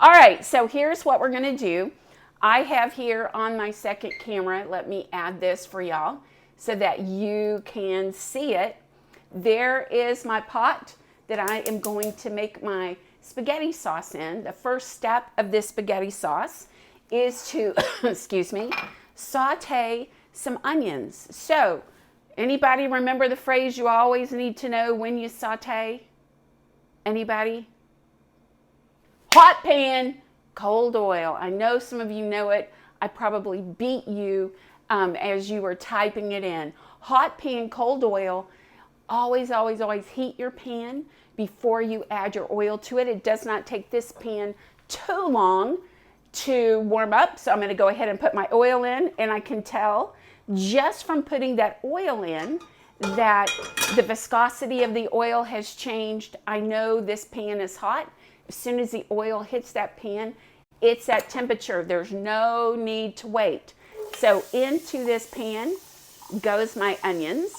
All right, so here's what we're gonna do. I have here on my second camera, let me add this for y'all so that you can see it. There is my pot that I am going to make my spaghetti sauce in. The first step of this spaghetti sauce is to, excuse me, saute some onions. So, anybody remember the phrase you always need to know when you saute? Anybody? Hot pan, cold oil. I know some of you know it. I probably beat you as you were typing it in. Hot pan, cold oil. Always, always, always heat your pan before you add your oil to it. It does not take this pan too long to warm up. So I'm going to go ahead and put my oil in, and I can tell just from putting that oil in that the viscosity of the oil has changed. I know this pan is hot. As soon as the oil hits that pan, it's at temperature. There's no need to wait. So into this pan goes my onions.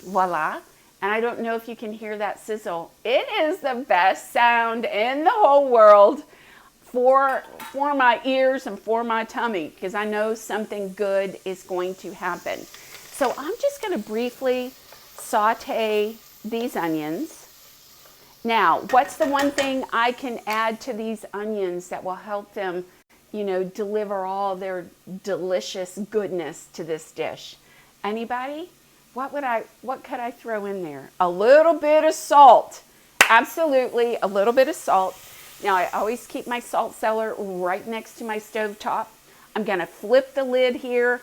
Voila. And I don't know if you can hear that sizzle. It is the best sound in the whole world for my ears and for my tummy, because I know something good is going to happen. So I'm just going to briefly saute these onions. Now, what's the one thing I can add to these onions that will help them, deliver all their delicious goodness to this dish? Anybody? What could I throw in there? A little bit of salt. Absolutely, a little bit of salt. Now, I always keep my salt cellar right next to my stovetop. I'm going to flip the lid here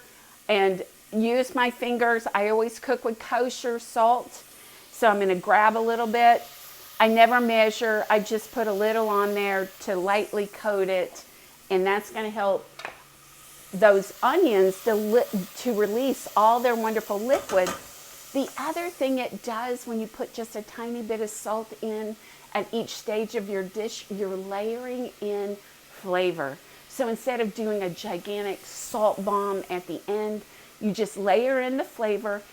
and use my fingers. I always cook with kosher salt. So I'm going to grab a little bit. I never measure. I just put a little on there to lightly coat it. And that's going to help those onions to release all their wonderful liquid. The other thing it does when you put just a tiny bit of salt in at each stage of your dish, you're layering in flavor. So instead of doing a gigantic salt bomb at the end, you just layer in the flavor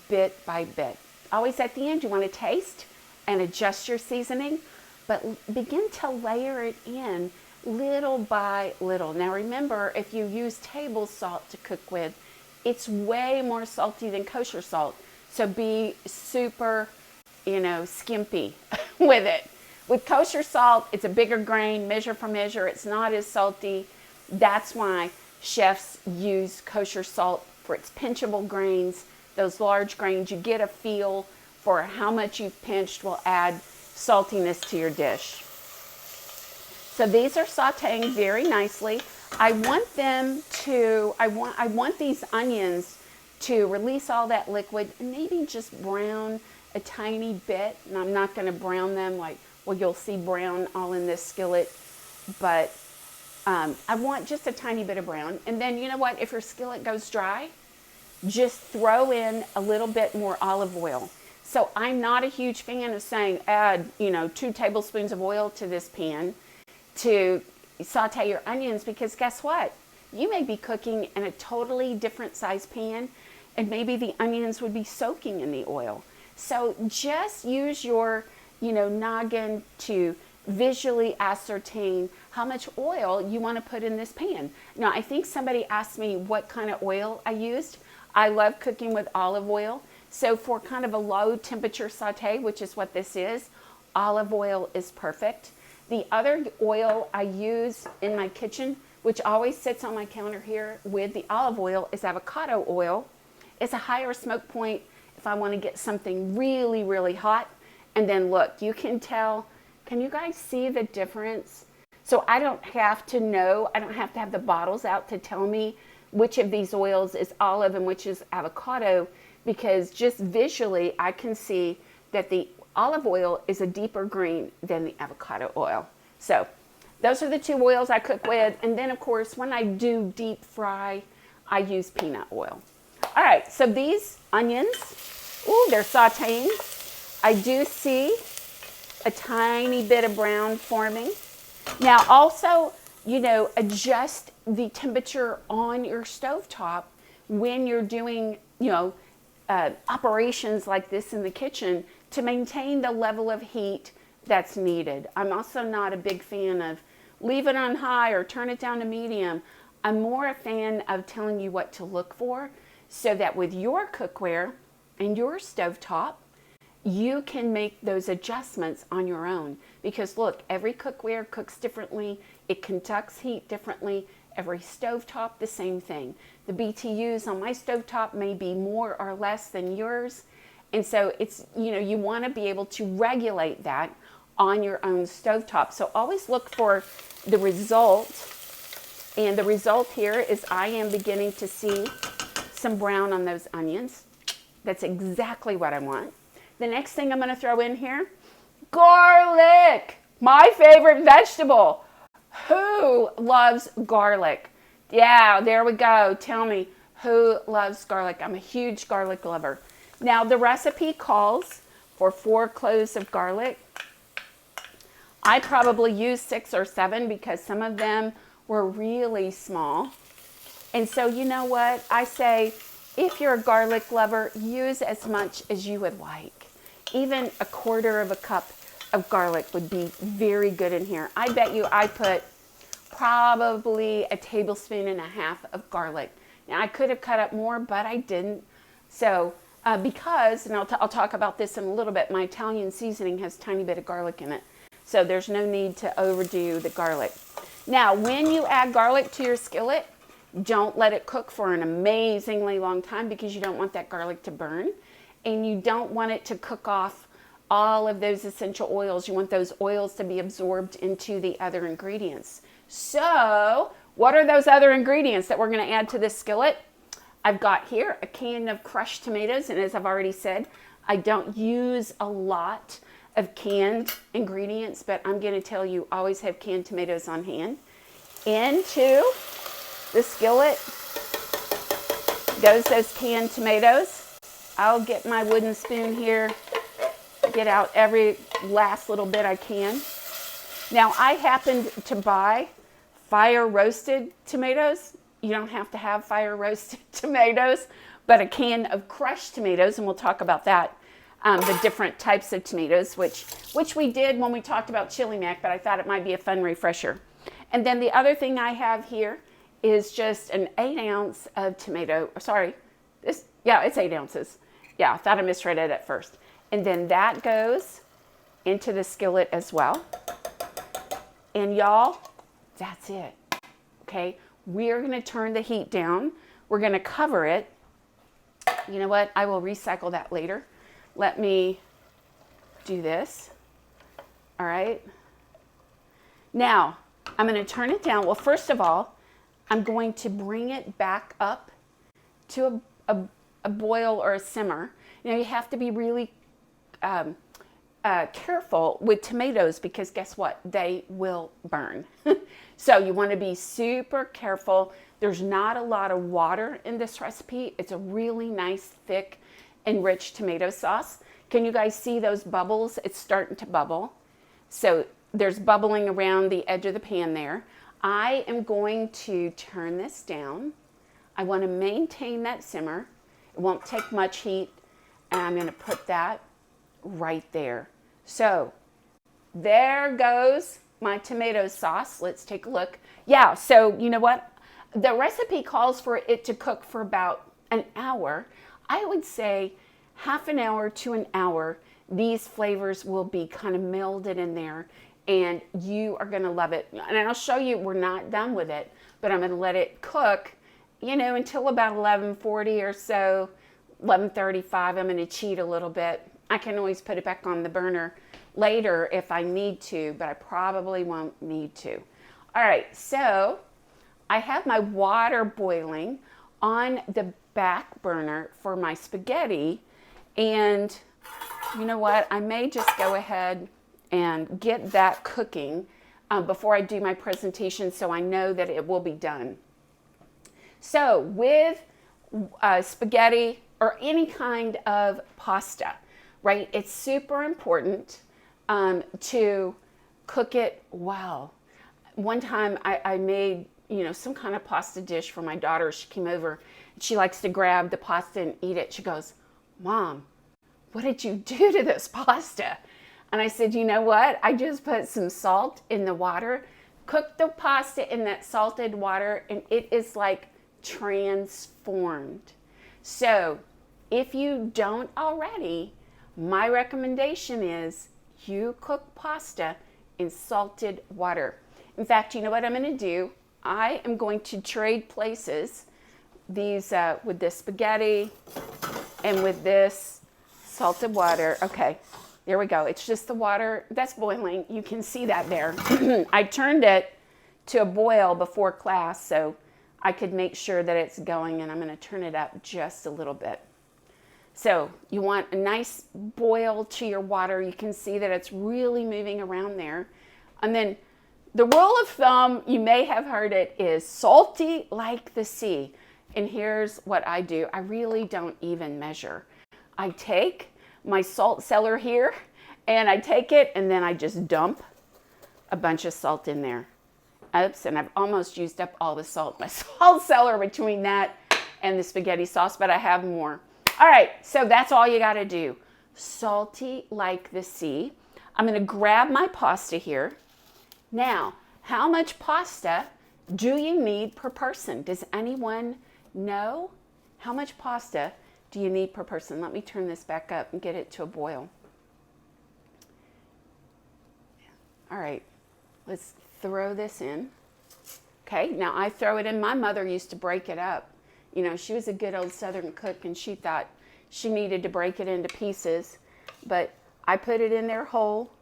bit by bit. Always at the end, you want to taste and adjust your seasoning, but begin to layer it in little by little. Now remember, if you use table salt to cook with, it's way more salty than kosher salt. So be super, skimpy with it. With kosher salt, it's a bigger grain, measure for measure. It's not as salty. That's why chefs use kosher salt for its pinchable grains. Those large grains, you get a feel for how much you've pinched will add saltiness to your dish. So these are sauteing very nicely. I want these onions to release all that liquid and maybe just brown a tiny bit. And I'm not going to brown them you'll see brown all in this skillet, but I want just a tiny bit of brown. And then you know what? If your skillet goes dry, just throw in a little bit more olive oil. So I'm not a huge fan of saying add, 2 tablespoons of oil to this pan to saute your onions, because guess what? You may be cooking in a totally different size pan and maybe the onions would be soaking in the oil. So just use your, noggin to visually ascertain how much oil you want to put in this pan. Now, I think somebody asked me what kind of oil I used. I love cooking with olive oil. So for kind of a low temperature saute, which is what this is, olive oil is perfect. The other oil I use in my kitchen, which always sits on my counter here with the olive oil, is avocado oil. It's a higher smoke point if I want to get something really, really hot. And then look, you can tell, can you guys see the difference? So I don't have to have the bottles out to tell me which of these oils is olive and which is avocado, because just visually I can see that the olive oil is a deeper green than the avocado oil. So those are the 2 oils I cook with. And then of course, when I do deep fry, I use peanut oil. All right, so these onions, they're sauteing. I do see a tiny bit of brown forming. Now also, adjust the temperature on your stovetop when you're doing, operations like this in the kitchen to maintain the level of heat that's needed. I'm also not a big fan of leave it on high or turn it down to medium. I'm more a fan of telling you what to look for so that with your cookware and your stovetop, you can make those adjustments on your own. Because look, every cookware cooks differently. It conducts heat differently. Every stovetop, the same thing. The BTUs on my stovetop may be more or less than yours. And so it's, you want to be able to regulate that on your own stovetop. So always look for the result. And the result here is I am beginning to see some brown on those onions. That's exactly what I want. The next thing I'm going to throw in here, garlic, my favorite vegetable. Who loves garlic? Yeah, there we go. Tell me, who loves garlic? I'm a huge garlic lover. Now, the recipe calls for 4 cloves of garlic. I probably used 6 or 7 because some of them were really small. And so, you know what? I say, if you're a garlic lover, use as much as you would like. Even a 1/4 cup of garlic would be very good in here. I bet you I put probably 1.5 tablespoons of garlic. Now, I could have cut up more, but I didn't. So, because, and I'll talk about this in a little bit, my Italian seasoning has a tiny bit of garlic in it. So there's no need to overdo the garlic. Now, when you add garlic to your skillet, don't let it cook for an amazingly long time because you don't want that garlic to burn. And you don't want it to cook off all of those essential oils. You want those oils to be absorbed into the other ingredients. So, what are those other ingredients that we're going to add to this skillet? I've got here a can of crushed tomatoes, and as I've already said, I don't use a lot of canned ingredients, but I'm going to tell you, always have canned tomatoes on hand. Into the skillet goes those canned tomatoes. I'll get my wooden spoon here, get out every last little bit I can. Now, I happened to buy fire roasted tomatoes. You don't have to have fire roasted tomatoes, but a can of crushed tomatoes, and we'll talk about that, the different types of tomatoes, which we did when we talked about chili mac, but I thought it might be a fun refresher. And then the other thing I have here is just an 8 ounce of tomato, sorry, it's 8 ounces. Yeah, I thought I misread it at first. And then that goes into the skillet as well. And y'all, that's it, okay? We're gonna turn the heat down. We're gonna cover it. You know what? I will recycle that later. Let me do this. All right. Now, I'm gonna turn it down. Well, first of all, I'm going to bring it back up to a boil or a simmer. Now, you have to be really careful with tomatoes because guess what? They will burn. So you want to be super careful. There's not a lot of water in this recipe. It's a really nice, thick, and rich tomato sauce. Can you guys see those bubbles? It's starting to bubble. So there's bubbling around the edge of the pan there. I am going to turn this down. I want to maintain that simmer. It won't take much heat. And I'm going to put that right there. So there goes my tomato sauce. Let's take a look. Yeah, so you know what? The recipe calls for it to cook for about an hour. I would say half an hour to an hour. These flavors will be kind of melded in there and you are going to love it. And I'll show you, we're not done with it, but I'm going to let it cook, until about 11:40 or so, 11:35. I'm going to cheat a little bit. I can always put it back on the burner later if I need to, but I probably won't need to. All right, so I have my water boiling on the back burner for my spaghetti, and you know what? I may just go ahead and get that cooking before I do my presentation so I know that it will be done. So with spaghetti or any kind of pasta, right? It's super important to cook it well. One time I made, some kind of pasta dish for my daughter. She came over and she likes to grab the pasta and eat it. She goes, "Mom, what did you do to this pasta?" And I said, "You know what? I just put some salt in the water, Cook the pasta in that salted water and it is like transformed. So if you don't already, my recommendation is you cook pasta in salted water. In fact, you know what I'm going to do? I am going to trade places these with this spaghetti and with this salted water. Okay, there we go. It's just the water that's boiling. You can see that there. I turned it to a boil before class so I could make sure that it's going, and I'm going to turn it up just a little bit. So you want a nice boil to your water. You can see that it's really moving around there. And then the rule of thumb, you may have heard it, is salty like the sea. And here's what I do. I really don't even measure. I take my salt cellar here and I take it and then I just dump a bunch of salt in there. Oops, and I've almost used up all the salt. My salt cellar between that and the spaghetti sauce, but I have more. All right, so that's all you gotta do. Salty like the sea. I'm gonna grab my pasta here. Now, how much pasta do you need per person? Does anyone know? How much pasta do you need per person? Let me turn this back up and get it to a boil. All right, let's throw this in. Okay, now I throw it in. My mother used to break it up. You know, she was a good old Southern cook and she thought she needed to break it into pieces. But I put it in there whole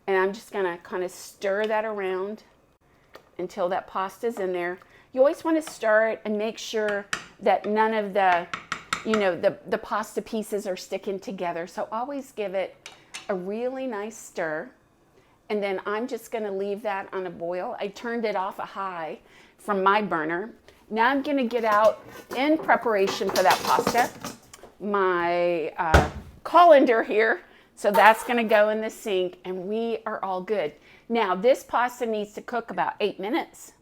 and I'm just gonna kind of stir that around until that pasta's in there. You always want to stir it and make sure that none of the, you know, the pasta pieces are sticking together. So always give it a really nice stir. And then I'm just going to leave that on a boil. I turned it off a high from my burner. Now I'm going to get out, in preparation for that pasta, my colander here. So that's going to go in the sink and we are all good. Now this pasta needs to cook about 8 minutes.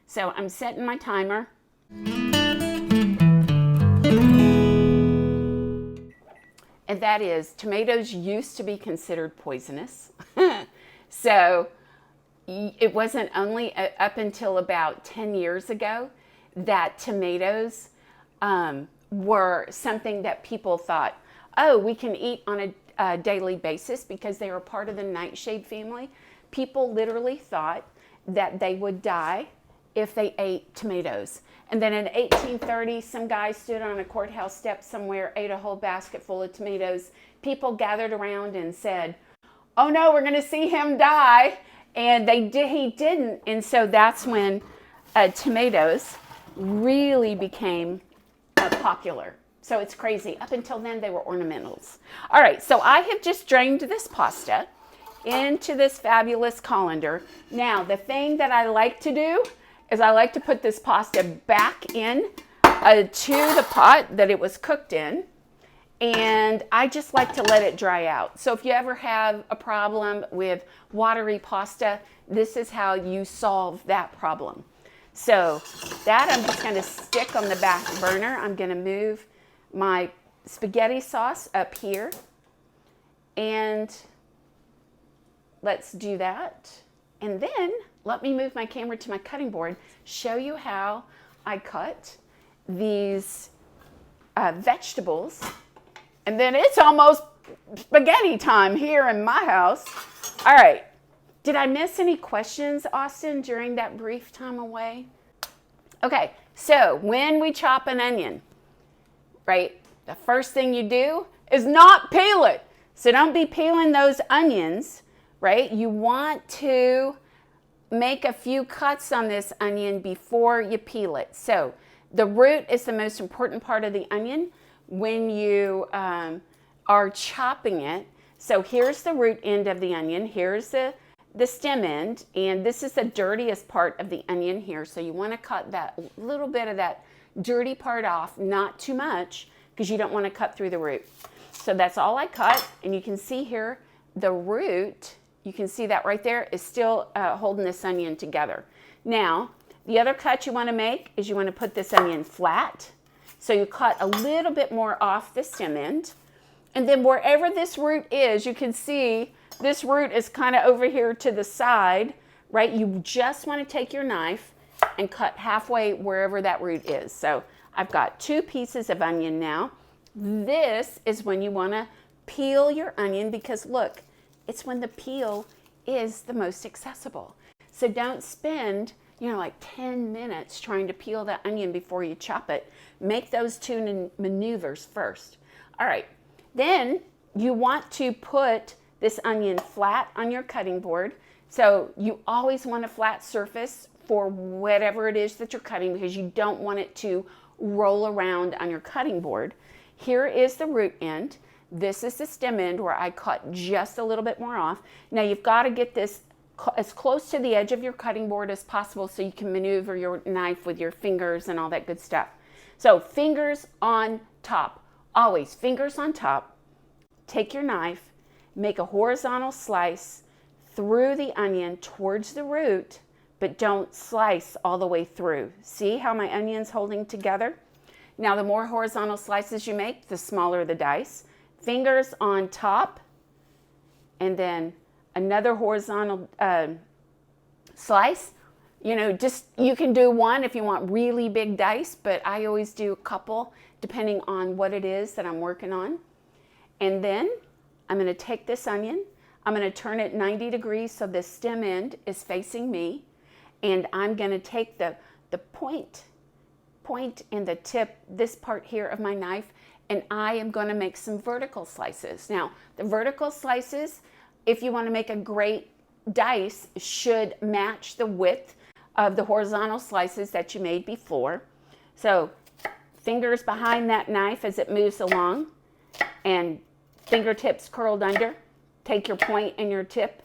So I'm setting my timer. And that is, tomatoes used to be considered poisonous. So it wasn't only up until about 10 years ago that tomatoes were something that people thought, oh, we can eat on a daily basis because they were part of the nightshade family. People literally thought that they would die if they ate tomatoes. And then in 1830, some guy stood on a courthouse step somewhere, ate a whole basket full of tomatoes. People gathered around and said, oh no, we're gonna see him die. And he didn't. And so that's when tomatoes really became popular. So it's crazy. Up until then, they were ornamentals. All right, so I have just drained this pasta into this fabulous colander. Now, the thing that I like to do is I like to put this pasta back in to the pot that it was cooked in. And I just like to let it dry out. So if you ever have a problem with watery pasta, this is how you solve that problem. So that I'm just going to stick on the back burner. I'm going to move my spaghetti sauce up here. And let's do that. And then let me move my camera to my cutting board, show you how I cut these vegetables. And then it's almost spaghetti time here in my house. All right. Did I miss any questions, Austin, during that brief time away? Okay. So when we chop an onion, right, the first thing you do is not peel it. So don't be peeling those onions, right? You want to make a few cuts on this onion before you peel it. So the root is the most important part of the onion when you are chopping it. So here's the root end of the onion. Here's the stem end. And this is the dirtiest part of the onion here. So you want to cut that little bit of that dirty part off, not too much, because you don't want to cut through the root. So that's all I cut. And you can see here the root, you can see that right there, is still holding this onion together. Now, the other cut you want to make is you want to put this onion flat. So you cut a little bit more off the stem end. And then wherever this root is, you can see this root is kind of over here to the side, right? You just want to take your knife and cut halfway wherever that root is. So I've got 2 pieces of onion now. This is when you want to peel your onion, because look, it's when the peel is the most accessible. So don't spend, like 10 minutes trying to peel that onion before you chop it. Make those 2 maneuvers first. All right, then you want to put this onion flat on your cutting board. So you always want a flat surface for whatever it is that you're cutting, because you don't want it to roll around on your cutting board. Here is the root end. This is the stem end where I cut just a little bit more off. Now you've got to get this as close to the edge of your cutting board as possible so you can maneuver your knife with your fingers and all that good stuff. So fingers on top, always fingers on top. Take your knife, make a horizontal slice through the onion towards the root, but don't slice all the way through. See how my onion's holding together? Now the more horizontal slices you make, the smaller the dice. Fingers on top, and then another horizontal slice. You can do 1 if you want really big dice, but I always do a couple depending on what it is that I'm working on. And then I'm going to take this onion, I'm going to turn it 90 degrees so the stem end is facing me, and I'm going to take the point and the tip, this part here of my knife, and I am going to make some vertical slices. Now, the vertical slices, if you want to make a great dice, should match the width of the horizontal slices that you made before. So fingers behind that knife as it moves along, and fingertips curled under. Take your point and your tip,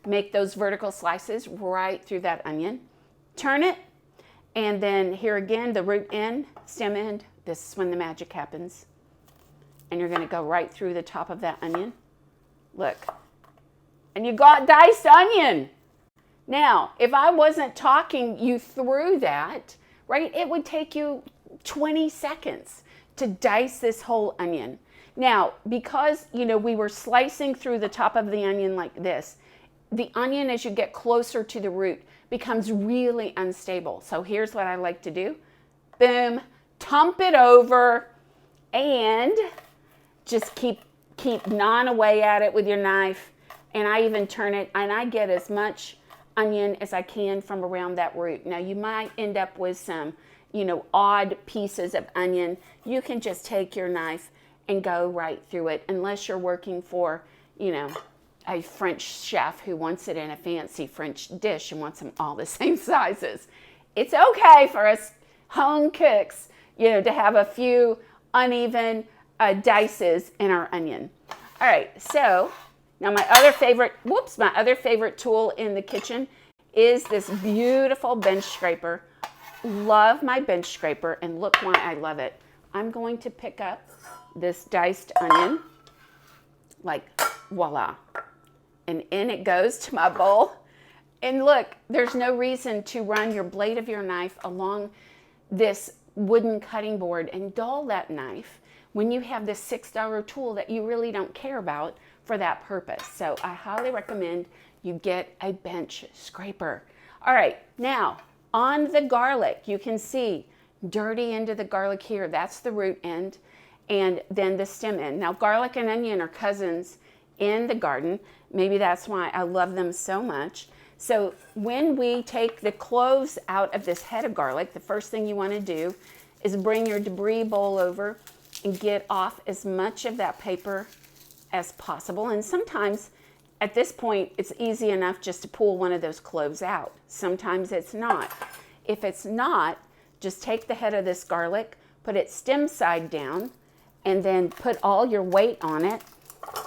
make those vertical slices right through that onion. Turn it, and then here again, the root end, stem end, this is when the magic happens. And you're going to go right through the top of that onion. Look. And you got diced onion. Now, if I wasn't talking you through that, right, it would take you 20 seconds to dice this whole onion. Now, because, we were slicing through the top of the onion like this, the onion, as you get closer to the root, becomes really unstable. So here's what I like to do. Boom, tump it over, and just keep gnawing away at it with your knife. And I even turn it, and I get as much onion as I can from around that root. Now you might end up with some, odd pieces of onion. You can just take your knife and go right through it, unless you're working for, a French chef who wants it in a fancy French dish and wants them all the same sizes. It's okay for us home cooks, to have a few uneven dices in our onion. All right, so now my other favorite tool in the kitchen is this beautiful bench scraper. Love my bench scraper, and look why I love it. I'm going to pick up this diced onion, like voila, and in it goes to my bowl. And look, there's no reason to run your blade of your knife along this wooden cutting board and dull that knife when you have this $6 tool that you really don't care about for that purpose. So I highly recommend you get a bench scraper. All right, now on the garlic, you can see dirty end of the garlic here. That's the root end, and then the stem end. Now garlic and onion are cousins in the garden. Maybe that's why I love them so much. So when we take the cloves out of this head of garlic, the first thing you want to do is bring your debris bowl over and get off as much of that paper as possible. And sometimes at this point, it's easy enough just to pull one of those cloves out. Sometimes it's not. If it's not, just take the head of this garlic, put it stem side down, and then put all your weight on it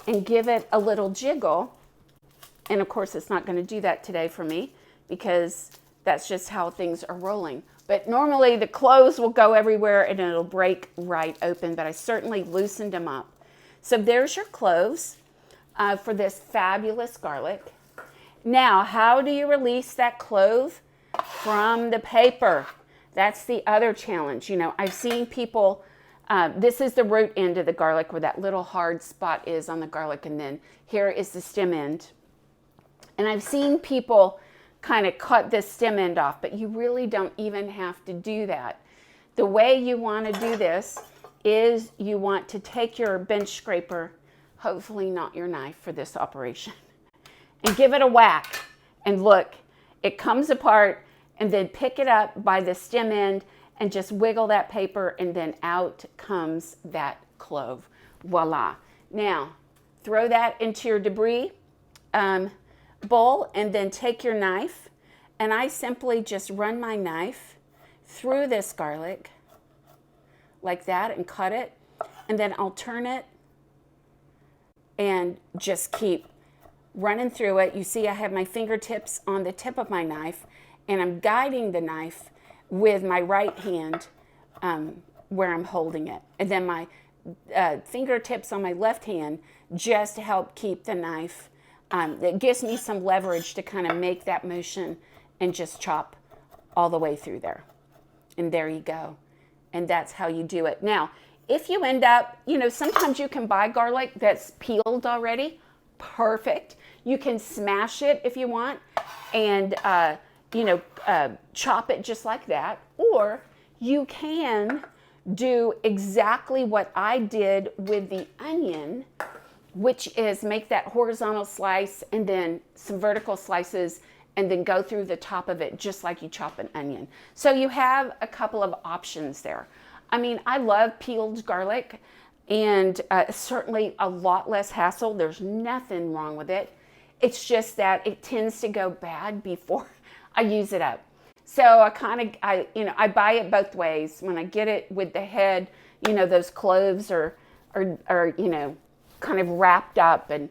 and give it a little jiggle. And of course, it's not going to do that today for me because that's just how things are rolling. But normally the cloves will go everywhere and it'll break right open, but I certainly loosened them up. So there's your cloves for this fabulous garlic. Now, how do you release that clove from the paper? That's the other challenge. I've seen people, this is the root end of the garlic where that little hard spot is on the garlic, and then here is the stem end. And I've seen people kind of cut this stem end off, but you really don't even have to do that. The way you want to do this is you want to take your bench scraper, hopefully not your knife for this operation, and give it a whack. And look, it comes apart, and then pick it up by the stem end and just wiggle that paper, and then out comes that clove. Voila. Now, throw that into your debris bowl, and then take your knife, and I simply just run my knife through this garlic like that and cut it, and then I'll turn it and just keep running through it. You see I have my fingertips on the tip of my knife, and I'm guiding the knife with my right hand where I'm holding it, and then my fingertips on my left hand just to help keep the knife. It gives me some leverage to kind of make that motion and just chop all the way through there. And there you go. And that's how you do it. Now, if you end up, sometimes you can buy garlic that's peeled already. Perfect. You can smash it if you want and, chop it just like that. Or you can do exactly what I did with the onion, which is make that horizontal slice and then some vertical slices and then go through the top of it just like you chop an onion. So you have a couple of options there. I mean, I love peeled garlic, and certainly a lot less hassle. There's nothing wrong with it. It's just that it tends to go bad before I use it up. So I buy it both ways. When I get it with the head, those cloves are kind of wrapped up and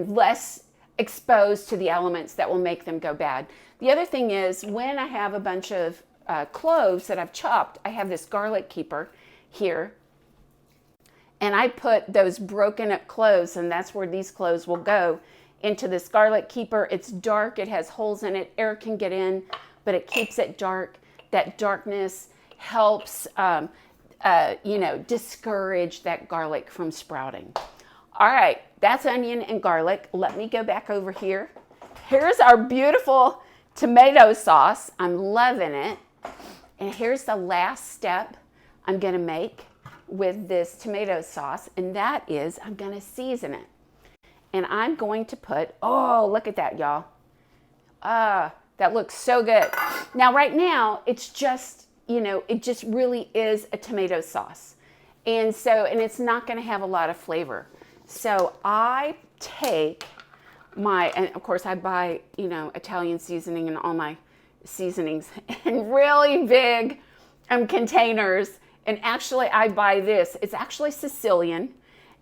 less exposed to the elements that will make them go bad. The other thing is, when I have a bunch of cloves that I've chopped, I have this garlic keeper here, and I put those broken up cloves, and that's where these cloves will go, into this garlic keeper. It's dark, it has holes in it, air can get in, but it keeps it dark. That darkness helps discourage that garlic from sprouting. All right, that's onion and garlic. Let me go back over here. Here's our beautiful tomato sauce. I'm loving it. And here's the last step I'm gonna make with this tomato sauce, and that is I'm gonna season it. And I'm going to put, oh, look at that, y'all. That looks so good. Now, right now, it's just, it just really is a tomato sauce. And it's not gonna have a lot of flavor. So I take and of course I buy, Italian seasoning and all my seasonings in really big containers. And actually I buy this. It's actually Sicilian.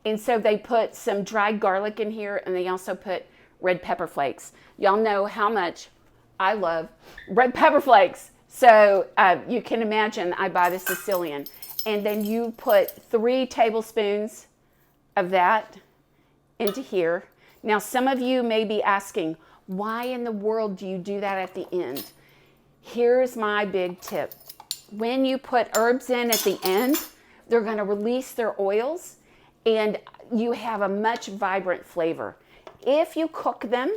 And so they put some dried garlic in here, and they also put red pepper flakes. Y'all know how much I love red pepper flakes. So you can imagine I buy the Sicilian. And then you put 3 tablespoons of that into here. Now, some of you may be asking, why in the world do you do that at the end? Here's my big tip. When you put herbs in at the end, they're going to release their oils, and you have a much vibrant flavor. If you cook them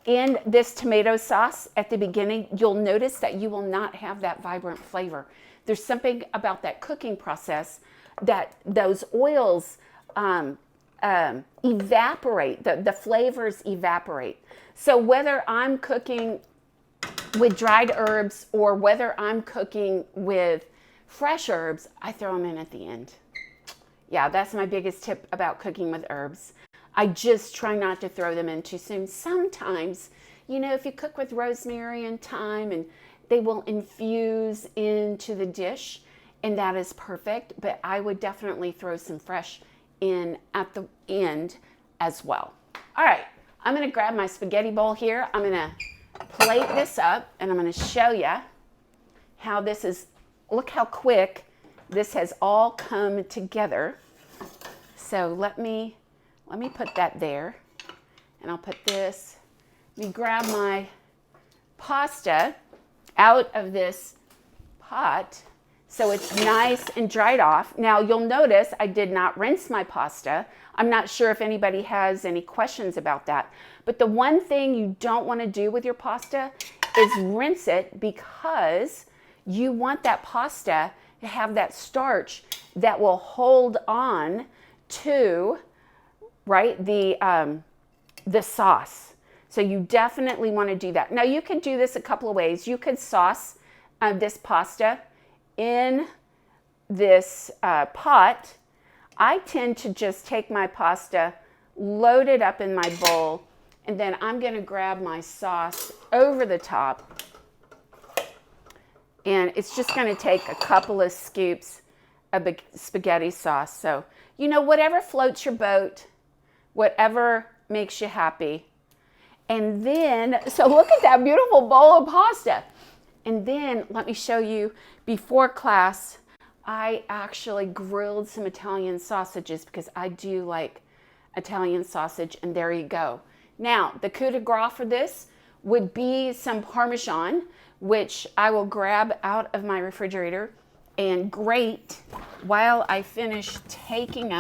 in this tomato sauce at the beginning, you'll notice that you will not have that vibrant flavor. There's something about that cooking process that those oils evaporate, the flavors evaporate. So whether I'm cooking with dried herbs or whether I'm cooking with fresh herbs, I throw them in at the end. Yeah, that's my biggest tip about cooking with herbs. I just try not to throw them in too soon. Sometimes, if you cook with rosemary and thyme, and they will infuse into the dish, and that is perfect. But I would definitely throw some fresh in at the end as well. All right, I'm gonna grab my spaghetti bowl here. I'm gonna plate this up, and I'm gonna show you how this is. Look how quick this has all come together. So let me put that there, and I'll put this. Let me grab my pasta out of this pot. so it's nice and dried off. Now you'll notice I did not rinse my pasta. I'm not sure if anybody has any questions about that. But the one thing you don't want to do with your pasta is rinse it, because you want that pasta to have that starch that will hold on to, right, the sauce. So you definitely want to do that. Now you could do this a couple of ways. You could sauce this pasta in this pot. I tend to just take my pasta, load it up in my bowl, and then I'm going to grab my sauce over the top. And it's just going to take a couple of scoops of spaghetti sauce. So, you know, whatever floats your boat, whatever makes you happy. And then, so look at that beautiful bowl of pasta. And then let me show you, before class, I actually grilled some Italian sausages because I do like Italian sausage, and there you go. Now, the coup de grace for this would be some Parmesan, which I will grab out of my refrigerator and grate while I finish taking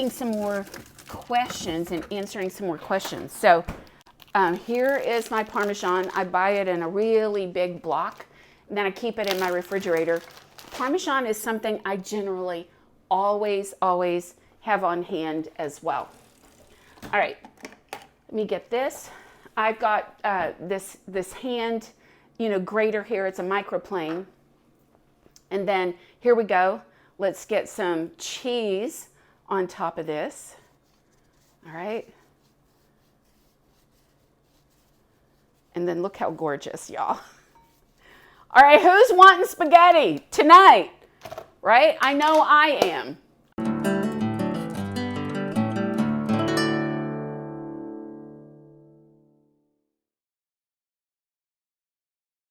some more questions and answering some more questions. So here is my Parmesan. I buy it in a really big block, and then I keep it in my refrigerator. Parmesan is something I generally always have on hand as well. All right, let me get this. I've got this hand, grater here. It's a microplane. And then here we go. Let's get some cheese on top of this. All right. And then look how gorgeous, y'all. All right, who's wanting spaghetti tonight? Right? I know I am.